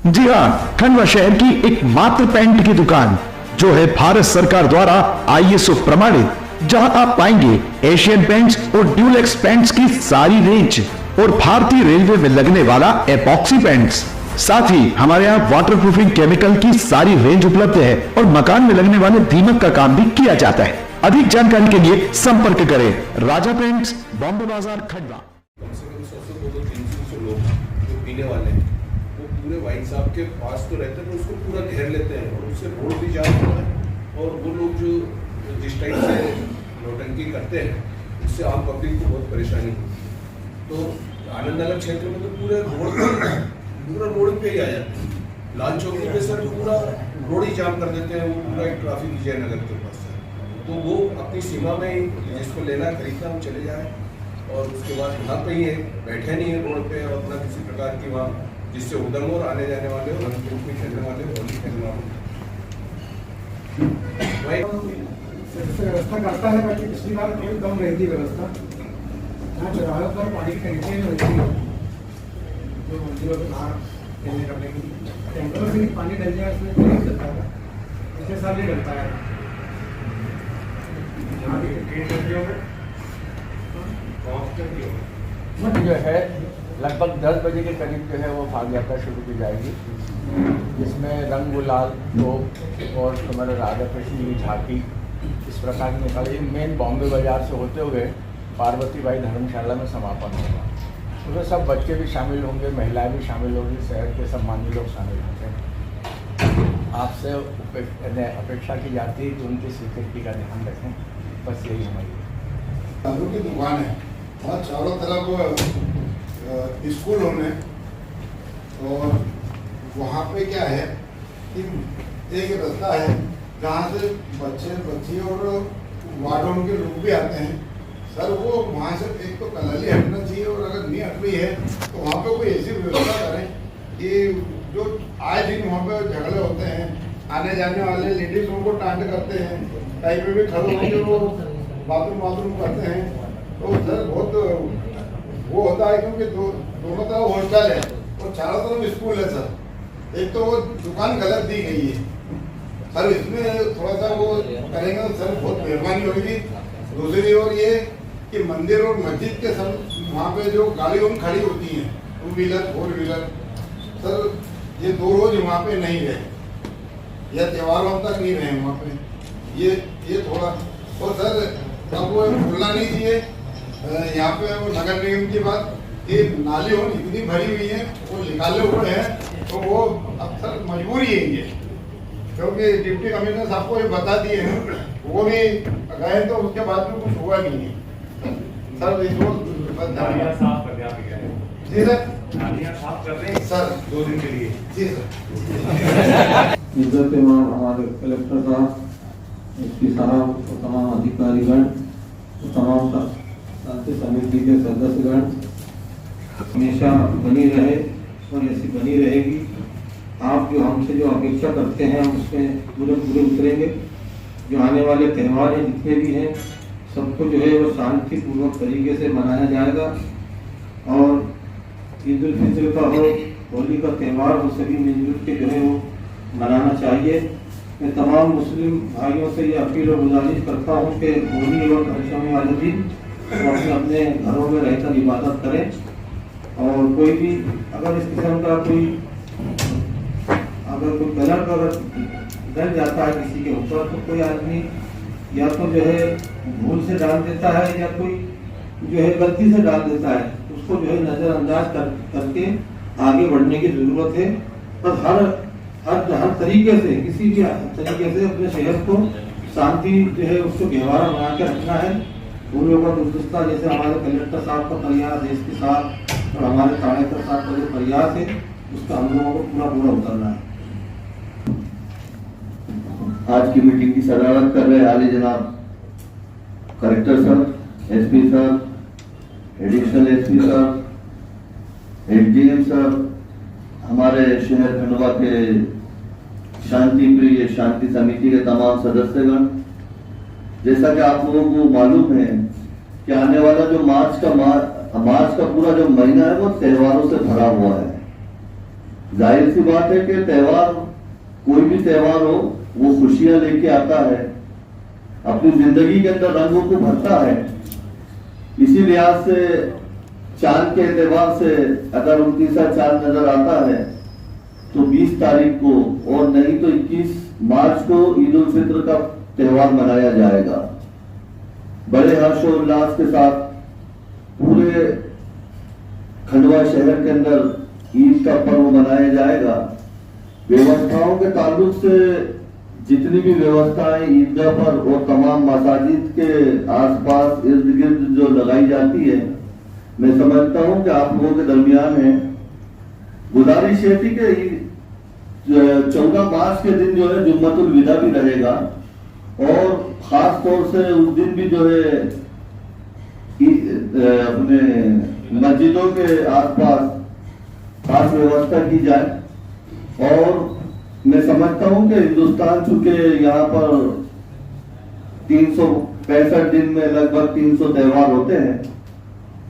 जी हाँ, खंडवा शहर की एकमात्र पेंट की दुकान जो है भारत सरकार द्वारा ISO प्रमाणित, जहां आप पाएंगे एशियन पेंट्स और ड्यूलेक्स पेंट्स की सारी रेंज और भारतीय रेलवे में लगने वाला एपॉक्सी पेंट्स। साथ ही हमारे यहाँ वाटरप्रूफिंग केमिकल की सारी रेंज उपलब्ध है और मकान में लगने वाले दीमक का काम भी किया जाता है। अधिक जानकारी के लिए संपर्क करें राजा पेंट्स, बॉम्बे बाजार, खंडवा। कम से कम 100-300 लोग जो पीने वाले हैं वो पूरे वाइन साहब के पास तो रहते हैं, तो उसको पूरा घेर लेते हैं और उससे रोड भी जाम होता है। और वो लोग जो जिस टाइप से नौटंकी करते हैं उससे आम पब्लिक को बहुत परेशानी होती है। तो आनंद नगर क्षेत्र में तो पूरा रोड पे ही आ जाते हैं। लाल चौकी पे सर पूरा रोड ही जाम कर देते हैं, वो पूरा एक ट्रैफिक विजयनगर के पास है। तो वो अपनी सीमा में ही जिसको लेना खरीदना वो चले जाए और उसके बाद यहाँ पे ही है, बैठे नहीं है रोड पे और अपना किसी प्रकार की वहाँ जिससे उदंग और आने जाने वाले और रंग में खेलने वाले होली खेलने वाले व्यवस्था करता है, बाकी पिछली बार थोड़ी कम रहती है व्यवस्था। यहाँ चौराहे पर पानी की टंकियाँ रहती है जो मंदिरों के बाहर खेलने करने की, टैंकरों से पानी डल जाए उसमें तो नहीं चलता है, पिछले साल नहीं डलता है। जो है लगभग 10 बजे के करीब जो है वो फाग यात्रा शुरू की जाएगी, जिसमें रंग गुलाल तोप और तुम्हारे राधा कृष्ण की झांकी इस प्रकार की निकाली। मेन बॉम्बे बाजार से होते हुए पार्वती बाई धर्मशाला में समापन होगा। उसमें सब बच्चे भी शामिल होंगे, महिलाएं भी शामिल होंगी, शहर के सम्मानित लोग शामिल होंगे। आपसे अपेक्षा की जाती है कि उनकी स्वीकृति का ध्यान रखें, बस यही हमारी दारू की दुकान है और चारों तरफ स्कूलों में, और वहाँ पे क्या है कि एक रास्ता है जहाँ से बच्चे बच्ची और वार्डों के लोग भी आते हैं। सर वो वहाँ से एक तो कलली हटना चाहिए, और अगर नहीं हट रही है तो वहाँ पे कोई ऐसी व्यवस्था करें कि जो आए दिन वहाँ पे झगड़े होते हैं, आने जाने वाले लेडीजों को टांट करते हैं, कहीं पे भी खड़े होकर वो बाथरूम करते हैं। तो सर बहुत वो होता है क्योंकि दोनों तरफ हॉस्टल है और चारों तरफ स्कूल है। सर एक तो वो दुकान गलत दी गई है सर, इसमें थोड़ा सा वो करेंगे तो सर बहुत मेहरबानी होगी। दूसरी ओर ये कि मंदिर और मस्जिद के सर वहाँ पे जो गाड़ी खड़ी होती हैं, 2 व्हीलर 4 व्हीलर, सर ये 2 रोज वहाँ पे नहीं रहे या त्योहारों तक नहीं रहे वहाँ पे, ये थोड़ा। और सर अब वो भूलना नहीं चाहिए यहाँ पे वो नगर निगम की बात कि नाली हो इतनी भरी हुई है, वो निकाले हुए हैं, तो वो अब सर मजबूरी है ये, क्योंकि डिप्टी कमिश्नर साहब को ये बता दिए हैं, वो भी गए तो उसके बाद में कुछ हुआ नहीं है। सर इसको नालियाँ साफ कर दिया है जी सर, नालियाँ साफ कर रहे हैं सर 2 दिन के लिए जी सर। इज्जत हमारे कलेक्टर साहब, एसपी साहब और तमाम अधिकारीगण, तमाम शांति समिति के सदस्यगण हमेशा बनी रहे और ऐसी बनी रहेगी। आप जो हमसे जो अपेक्षा करते हैं उसमें पूरे उतरेंगे। जो आने वाले त्यौहार हैं जितने भी हैं सबको जो है वो शांतिपूर्वक तरीके से मनाया जाएगा, और ईद उल फित्र का हो, होली का त्यौहार हो, सभी मिलजुल के जो है वो मनाना चाहिए। मैं तमाम मुस्लिम भाइयों से ये अपील और गुजारिश करता हूँ कि होली एवं दशमी वाले दिन वो अपने घरों में रहकर इबादत करें, और कोई भी अगर इस किस्म का कोई कलर डल जाता है किसी के ऊपर, तो कोई आदमी या तो जो है भूल से डाल देता है या कोई जो है गलती से डाल देता है, उसको जो है नजरअंदाज करके आगे बढ़ने की जरूरत है। पर हर तरीके से किसी भी तरीके से अपने शहर को शांति जो है उसको गहवारा बना के रखना है। उन लोगों का दुरुस्ता जैसे हमारे कलेक्टर साहब का प्रयास, एसपी साहब और हमारे थानेदार साहब का जो प्रयास है उसका हम लोगों को पूरा उतरना है। आज की मीटिंग की सदारत कर रहे आले जनाब कलेक्टर साहब, एसपी साहब, एडिशनल एसपी साहब, एसडीएम साहब, हमारे शहर खंडवा के शांति प्रिय शांति समिति के तमाम सदस्यगण। जैसा कि आप लोगों को मालूम है कि आने वाला जो मार्च का पूरा जो महीना है वो त्योहारों से भरा हुआ है, जाहिर सी बात है कि त्योहार, कोई भी त्योहार हो, वो खुशियां लेके आता है, अपनी जिंदगी के अंदर रंगों को भरता है। इसी लिहाज से चांद के एतबार से अगर 29वां चांद नजर आता है तो 20 तारीख को और नहीं तो 21 मार्च को ईद उल फित्र का त्योहार मनाया जाएगा। बड़े हर्षोल्लास के साथ पूरे खंडवा शहर के अंदर ईद का पर्व मनाया जाएगा। व्यवस्थाओं के ताल्लुक से जितनी भी व्यवस्थाएं ईदगाह पर और तमाम मसाजिद के आसपास इर्द गिर्द जो लगाई जाती है, मैं समझता हूं कि आप लोगों के दरमियान है। गुजारिश ये थी कि 14 मार्च के दिन जो है जुम्मतुल विदा भी रहेगा और खास तौर से उस दिन भी जो है अपने मस्जिदों के आसपास खास व्यवस्था की जाए। और मैं समझता हूं कि हिंदुस्तान चूंकि यहाँ पर 365 दिन में लगभग 300 त्योहार होते हैं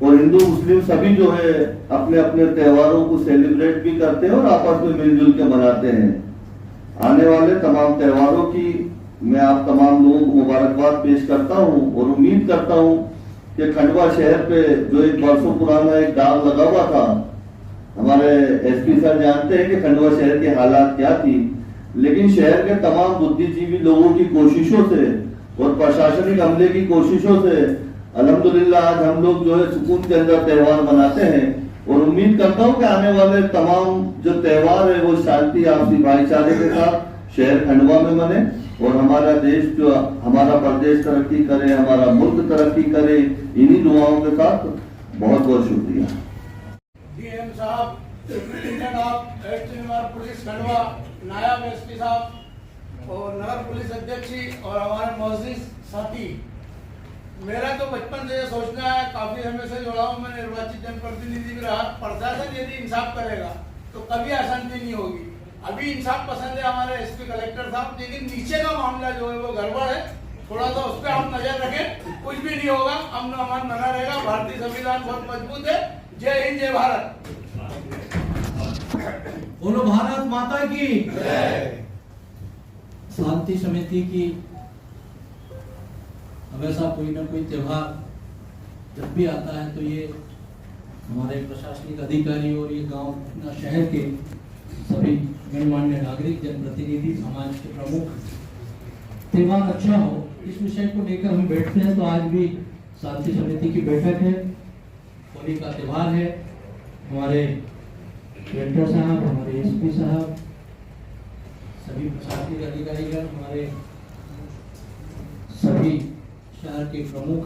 और हिंदू मुस्लिम सभी जो है अपने अपने त्योहारों को सेलिब्रेट भी करते हैं और आपस में मिलजुल के मनाते हैं। आने वाले तमाम त्योहारों की मैं आप तमाम लोगों को मुबारकबाद पेश करता हूं और उम्मीद करता हूं कि खंडवा शहर पे जो एक बरसों पुराना एक दाग लगा हुआ था, हमारे एसपी सर जानते हैं कि खंडवा शहर के हालात क्या थी, लेकिन शहर के तमाम बुद्धिजीवी लोगों की कोशिशों से और प्रशासनिक अमले की कोशिशों से अल्हम्दुलिल्लाह आज हम लोग जो है सुकून के अंदर त्योहार मनाते हैं। और उम्मीद करता हूं कि आने वाले तमाम जो त्योहार है वो शांति, आपसी भाईचारे के साथ शहर खंडवा में मने और हमारा देश जो हमारा प्रदेश तरक्की करे, हमारा मुल्क तरक्की करे, इन्हीं दुआओं के साथ बहुत बहुत शुक्रिया। डीएम साहब, सुपरिटेंडेंट ऑफ एसटीएमआर पुलिस खंडवा, नायब एसपी साहब और नगर पुलिस अध्यक्ष जी और हमारे मोअज़्ज़िज़ साथी, मेरा तो बचपन से ये सोचना है, काफी समय से जुड़ा हूँ, मैं निर्वाचित जनप्रतिनिधि भी रहा। प्रशासन यदि इंसाफ करेगा तो कभी अशांति नहीं होगी। अभी इंसाफ पसंद है हमारे एसपी कलेक्टर साहब, लेकिन नीचे का मामला जो है वो गड़बड़ है, थोड़ा सा उस पर आप नजर रखें, कुछ भी नहीं होगा, अमन अमान बना रहेगा। भारतीय संविधान बहुत मजबूत है। जय हिंद, जय भारत। बोलो भारत माता की जय। शांति समिति की हमेशा कोई ना कोई त्योहार जब भी आता है तो ये हमारे प्रशासनिक अधिकारी और ये गांव अपना शहर के सभी गणमान्य नागरिक, जनप्रतिनिधि, समाज के प्रमुख त्योहार अच्छा हो, इस विषय को लेकर हम बैठते हैं। तो आज भी शांति समिति की बैठक है, होली का त्योहार है। हमारे कलेक्टर साहब, हमारे एसपी साहब, सभी प्रशासनिक अधिकारीगण, हमारे सभी शहर के प्रमुख,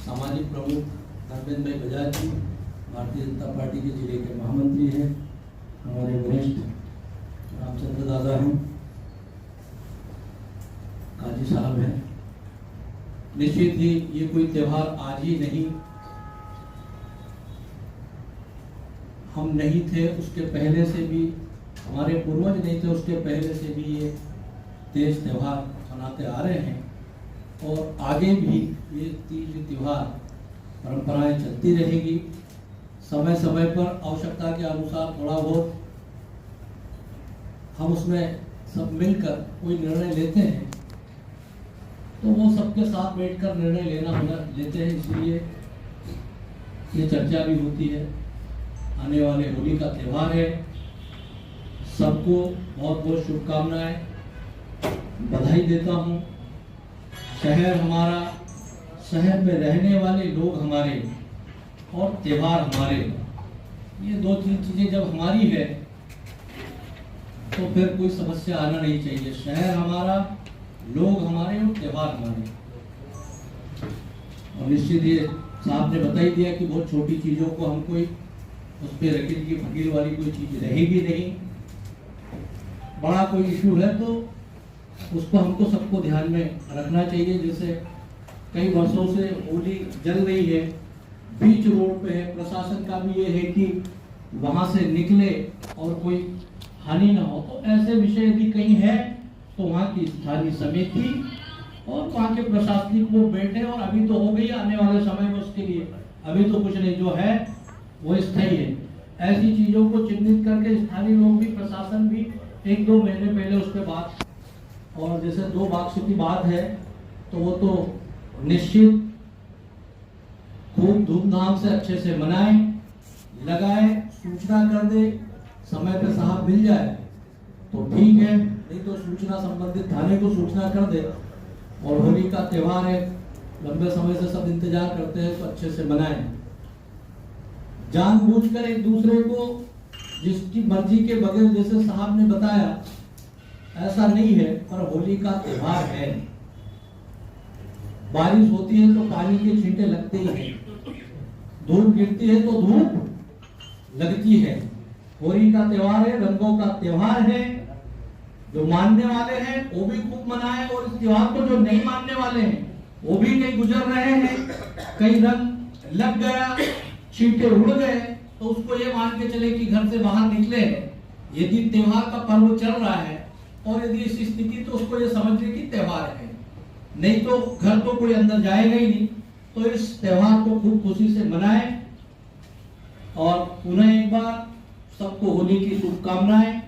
सामाजिक प्रमुख धर्मेंद्र भाई बजाज जी, भारतीय जनता पार्टी के जिले के महामंत्री हैं, हमारे वरिष्ठ रामचंद्र दादा हैं, काजी साहब हैं। निश्चित ही ये कोई त्योहार आज ही नहीं, हम नहीं थे उसके पहले से भी, हमारे पूर्वज नहीं थे उसके पहले से भी ये देश त्योहार मनाते आ रहे हैं और आगे भी ये तीज त्योहार परंपराएं चलती रहेगी। समय समय पर आवश्यकता के अनुसार थोड़ा बहुत हम उसमें सब मिलकर कोई निर्णय लेते हैं तो वो सबके साथ बैठकर निर्णय लेते हैं, इसलिए ये चर्चा भी होती है। आने वाले होली का त्योहार है, सबको बहुत बहुत शुभकामनाएं, बधाई देता हूँ। शहर हमारा, शहर में रहने वाले लोग हमारे और त्योहार हमारे, ये दो तीन चीजें जब हमारी है तो फिर कोई समस्या आना नहीं चाहिए। शहर हमारा, लोग हमारे और त्योहार हमारे। और निश्चित ये साहब ने बता ही दिया कि बहुत छोटी चीजों को हम कोई उस पर रकील की फकीर वाली कोई चीज रहेगी नहीं। बड़ा कोई इशू है तो उसको हमको सबको ध्यान में रखना चाहिए। जैसे कई वर्षों से होली जल रही है, बीच रोड पे है, प्रशासन का भी ये है कि वहां से निकले और कोई हानि ना हो। तो ऐसे विषय यदि कहीं है तो वहाँ की स्थानीय समिति और वहाँ के प्रशासनिक वो बैठे, और अभी तो हो गई, आने वाले समय में उसके लिए अभी तो कुछ नहीं, जो है वो स्थायी है। ऐसी चीजों को चिन्हित करके स्थानीय लोग भी, प्रशासन भी 1-2 महीने पहले उस पर बात, और जैसे 2 बाक्सों की बात है तो वो तो निश्चित खूब धूमधाम से अच्छे से मनाए, लगाए, सूचना कर दे, समय पे साहब मिल जाए तो ठीक है, नहीं तो सूचना संबंधित थाने को सूचना कर दे। और होली का त्योहार है, लंबे समय से सब इंतजार करते हैं, तो अच्छे से मनाएं। जानबूझकर एक दूसरे को जिसकी मर्जी के बगैर, जैसे साहब ने बताया, ऐसा नहीं है, पर होली का त्योहार है। बारिश होती है तो पानी के छींटे लगते ही हैं, धूप गिरती है तो धूप लगती है। होली का त्योहार है, रंगों का त्योहार है। जो मानने वाले हैं वो भी खूब मनाएं, और इस त्योहार को जो नहीं मानने वाले हैं वो भी कहीं गुजर रहे हैं, कहीं रंग लग गया, छींटे उड़ गए, तो उसको ये मान के चले कि घर से बाहर निकले यदि त्योहार का पर्व चल रहा है, और यदि इस स्थिति तो उसको ये समझने की त्योहार है, नहीं तो घर तो कोई अंदर जाएगा ही नहीं। तो इस त्योहार को खूब खुशी से मनाएं, और पुनः एक बार सबको होली की शुभकामनाएं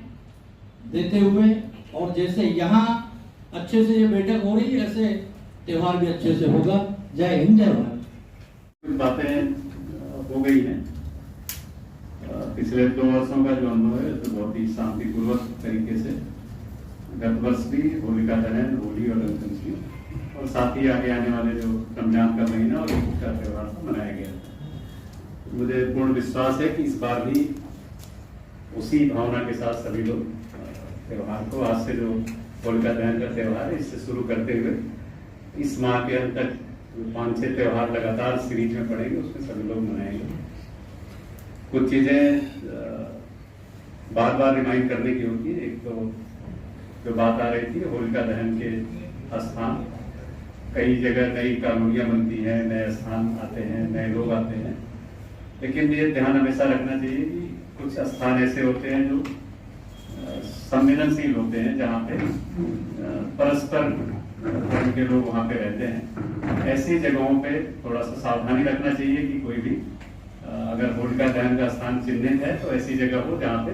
देते हुए, और जैसे यहाँ अच्छे से ये बैठक हो रही है, ऐसे त्योहार भी अच्छे से होगा। जय हिंद, जय भारत। कुछ बातें हो गई हैं। पिछले 2 वर्षों का जो अनुभव है तो बहुत ही शांतिपूर्वक तरीके से गत वर्ष भी होलिका दहन, होली और रंग पंचमी, और साथ ही आगे आने वाले जो रमजान का महीना और ईद का त्योहार मनाया गया। मुझे पूर्ण विश्वास है कि इस बार भी उसी भावना के साथ सभी लोग त्योहार को, आज से जो होलिका दहन का त्योहार है इससे शुरू करते हुए इस माह के अंत तक 5-6 त्योहार लगातार सीरीज में पड़ेंगे, उसमें सभी लोग मनाएंगे। कुछ चीजें बार बार रिमाइंड करने की होती है। एक तो जो बात आ रही थी होलिका दहन के स्थान, कई जगह नई कॉलोनियां बनती हैं, नए स्थान आते हैं, नए लोग आते हैं, लेकिन ये ध्यान हमेशा रखना चाहिए कि कुछ स्थान ऐसे होते हैं जो संवेदनशील होते हैं, जहाँ पे परस्पर धर्म के लोग वहाँ पे रहते हैं। ऐसी जगहों पे थोड़ा सा सावधानी रखना चाहिए कि कोई भी अगर होलिका दहन का स्थान चिन्हित है तो ऐसी जगह हो जहाँ पे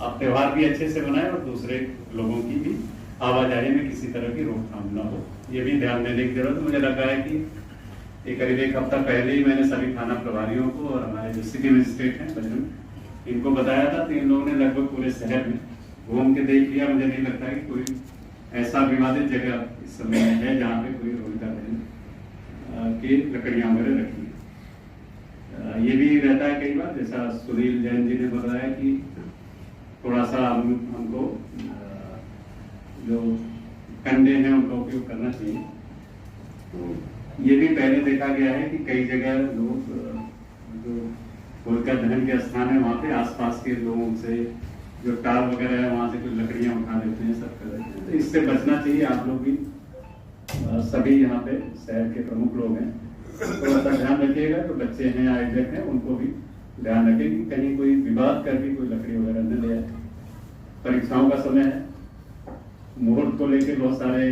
आप त्योहार भी अच्छे से मनाएं और दूसरे लोगों की भी आवाजाही में किसी तरह की रोकथाम न हो। ये भी ध्यान देने की जरूरत। मुझे लगा है कि करीब 1 हफ्ता पहले ही मैंने सभी थाना प्रभारियों को और हमारे जो सिटी मजिस्ट्रेट हैं बजरंग, इनको बताया था। तो इन लोगों ने लगभग पूरे शहर में घूम के देख लिया। मुझे नहीं लगता कि कोई ऐसा विवादित जगह इस समय है जहाँ पे कोई होलिका दहन की लकड़ियां वगैरह रखी है। ये भी रहता है कई बार, जैसा सुनील जैन जी ने बताया कि थोड़ा सा हमको जो कंडे हैं उनका उपयोग करना चाहिए। तो ये भी पहले देखा गया है कि कई जगह लोग जो होलिका दहन के स्थान है वहाँ पे आसपास के लोगों से जो टाल वगैरह है वहाँ से कुछ लकड़ियाँ उठा लेते हैं, सब कर देते हैं। तो इससे बचना चाहिए। आप लोग भी सभी यहाँ पे शहर के प्रमुख लोग हैं, थोड़ा सा ध्यान रखिएगा। तो बच्चे हैं, आयोजक हैं, उनको भी ध्यान रखें कि कहीं कोई विवाद करके कोई लकड़ी वगैरह न ले आए। परीक्षाओं का समय है, मुहूर्त को लेकर बहुत सारे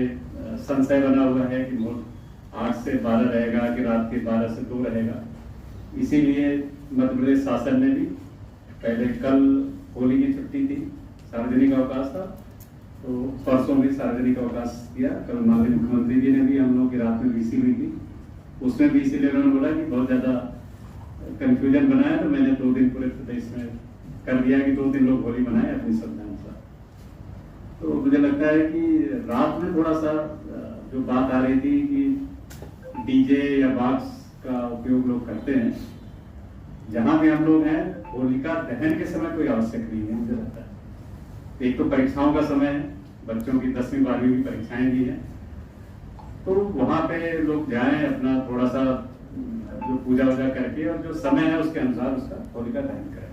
संशय बना हुआ है कि मुहूर्त 8 से 12 रहेगा कि रात के 12 से 2 रहेगा। इसीलिए मध्य प्रदेश शासन ने भी पहले कल होली की छुट्टी थी, सार्वजनिक अवकाश था, तो परसों भी सार्वजनिक अवकाश दिया। कल माननीय मुख्यमंत्री जी ने भी हम लोग की रात में वीसी हुई थी, उसमें भी इसीलिए उन्होंने बोला कि बहुत ज्यादा कंफ्यूजन बनाया, तो मैंने 2 दिन पूरे प्रदेश में कर दिया कि 2 दिन लोग होली मनाए अपनी श्रद्धानुसार। तो मुझे लगता है कि रात में थोड़ा सा जो बात आ रही थी कि डीजे या बॉक्स का उपयोग लोग करते हैं, जहां भी हम लोग हैं होलिका दहन के समय कोई आवश्यक नहीं है। मुझे लगता है एक तो परीक्षाओं का समय है, बच्चों की 10वीं 12वीं की परीक्षाएं भी हैं, तो वहां पे लोग जाएं अपना थोड़ा सा जो पूजा वूजा करके और जो समय है उसके अनुसार उसका होलिका दहन करें।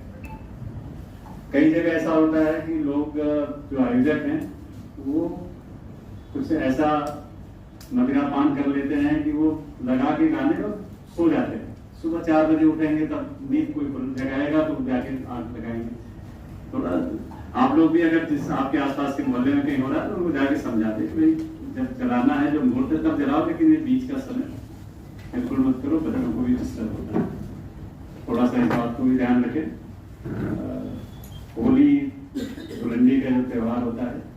कई जगह ऐसा होता है कि लोग जो आयोजक हैं वो कुछ ऐसा मदिरा पान कर लेते हैं कि वो लगा के गाने और सो जाते हैं। सुबह 4 बजे उठेंगे तब नींद कोई जगाएगा तो जाके आंख लगाएंगे। थोड़ा आप लोग भी अगर जिस आपके आसपास के मोहल्ले में कहीं हो रहा है तो उनको जाके समझाते कि भाई जब चलाना है जो मुहूर्त है तब जलाओ, लेकिन ये बीच का समय बिल्कुल मत करो, बच्चों को भी डिस्टर्ब होता है। थोड़ा सा इस बात को भी ध्यान रखें। होली धुलंडी का जो त्यौहार होता है